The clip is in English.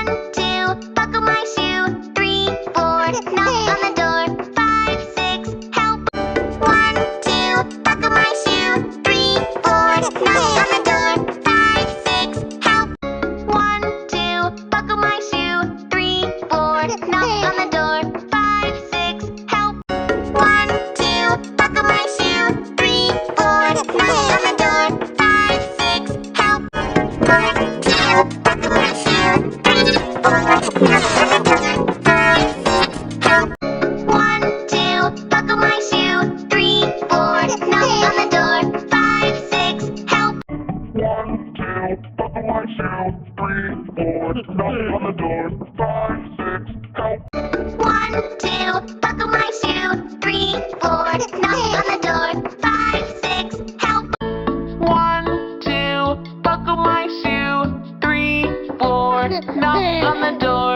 1, 2, buckle my shoe. 3, 4, knock on the door. 5, 6, help. 1, 2, buckle my shoe. 3, 4, knock on the door. 5, 6, help. 1, 2, buckle my shoe. 3, 4, knock on the door. 5, 6, help. 1, 2, buckle my shoe. 3, 4, knock on the door. 5, 6, help. 1, 2, buckle my shoe. 3, 4, knock on the door. 5, 6, help. 1, 2, buckle my shoe. 3, 4, knock on the door. 5, 6, help. 1, 2, buckle my shoe. 3, 4, knock on the door. 5, 6, help. 1, 2, buckle my shoe. 3, 4, knock on the door. 5, 6, help. 1, 2, buckle my shoe. 3, 4, knock on the door.